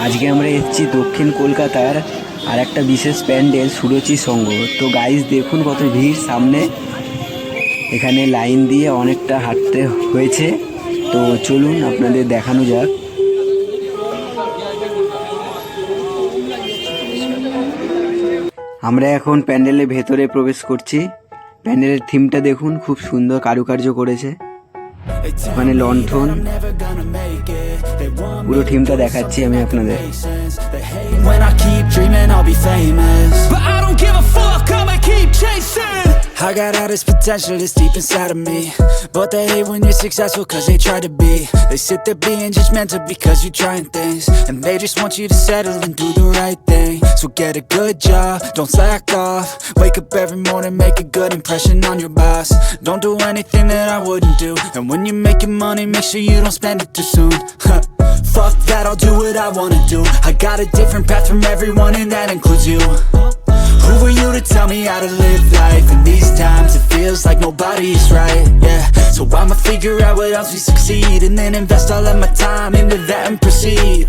আজকে আমরা এসেছি দক্ষিণ কলকাতার আর একটা বিশেষ প্যান্ডেল সুরুচি সংঘ। তো গাইস দেখুন কত ভিড় সামনে, এখানে লাইন দিয়ে অনেকটা হাঁটতে হয়েছে। তো চলুন আপনাদের দেখানো যাক। আমরা এখন প্যান্ডেলের ভেতরে প্রবেশ করছি। প্যান্ডেলের থিমটা দেখুন, খুব সুন্দর কারুকার্য করেছে। ওখানে লণ্ঠন, পুরো থিমটা দেখাচ্ছি আমি আপনাদের। I got all this potential that's deep inside of me, but they hate when you're successful cause they try to be. They sit there being judgmental because you're trying things, and they just want you to settle and do the right thing. So get a good job, don't slack off. Wake up every morning, make a good impression on your boss. Don't do anything that I wouldn't do, and when you're making money, make sure you don't spend it too soon. Fuck that, I'll do what I wanna do. I got a different path from everyone and that includes you. Who are you to tell me how to live life? In these times it feels like nobody is right, yeah. So I'ma figure out what else we succeed, and then invest all of my time into that and proceed.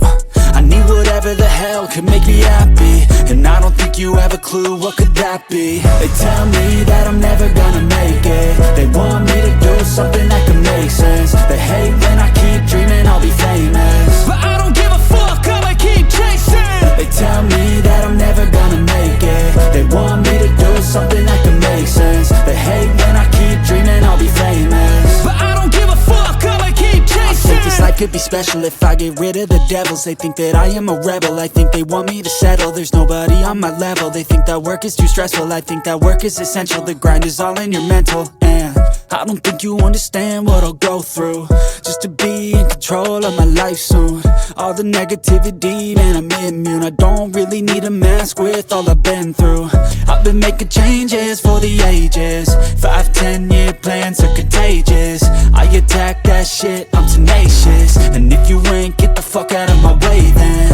I need whatever the hell could make me happy, and I don't think you have a clue what could that be. They tell me that I'm never gonna make it. They want me to do something that could make sense. They hate when I keep dreaming I'll be famous, but I don't give a fuck, I'ma keep chasing. They tell me that I'm never gonna make it. They want me to do something that can make sense. They hate when I keep dreaming I'll be famous, but I don't give a fuck, I'ma keep chasing. I think this life could be special if I get rid of the devils. They think that I am a rebel, I think they want me to settle. There's nobody on my level. They think that work is too stressful, I think that work is essential. The grind is all in your mental, and I don't think you understand what I'll go through just to be in control of my life soon. All the negativity, man, I'm immune. I don't really need a mask with all I've been through. I've been making changes for the ages. 5-10 year plans are contagious. I attack that shit, I'm tenacious. And if you ain't, get the fuck out of my way then.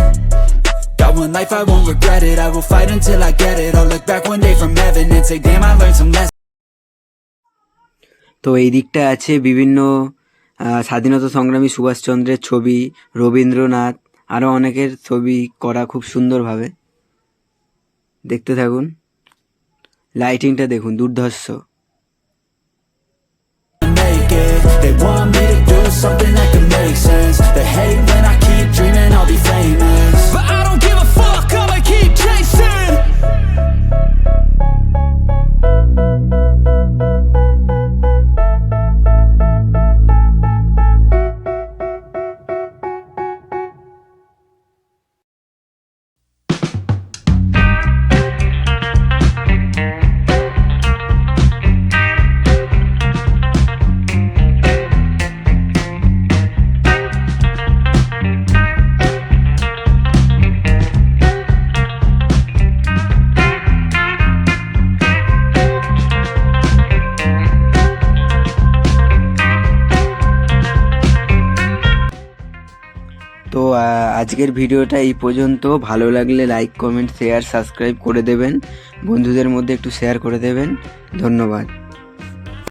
Got one life, I won't regret it. I will fight until I get it. I'll look back one day from heaven and say, damn, I learned some lessons. তো এই দিকটা আছে বিভিন্ন স্বাধীনতা সংগ্রামী সুভাষচন্দ্রের ছবি, রবীন্দ্রনাথ, আরও অনেকের ছবি করা খুব সুন্দরভাবে। দেখতে থাকুন, লাইটিংটা দেখুন দুর্ধর্ষ। They want me to do something that can make sense. They hate when I keep dreaming I'll be famous, but I don't give a fuck, I'ma keep chasing. তো আজকের ভিডিওটা এই পর্যন্ত। ভালো লাগলে লাইক, কমেন্ট, শেয়ার, সাবস্ক্রাইব করে দেবেন। বন্ধুদের মধ্যে একটু শেয়ার করে দেবেন। ধন্যবাদ।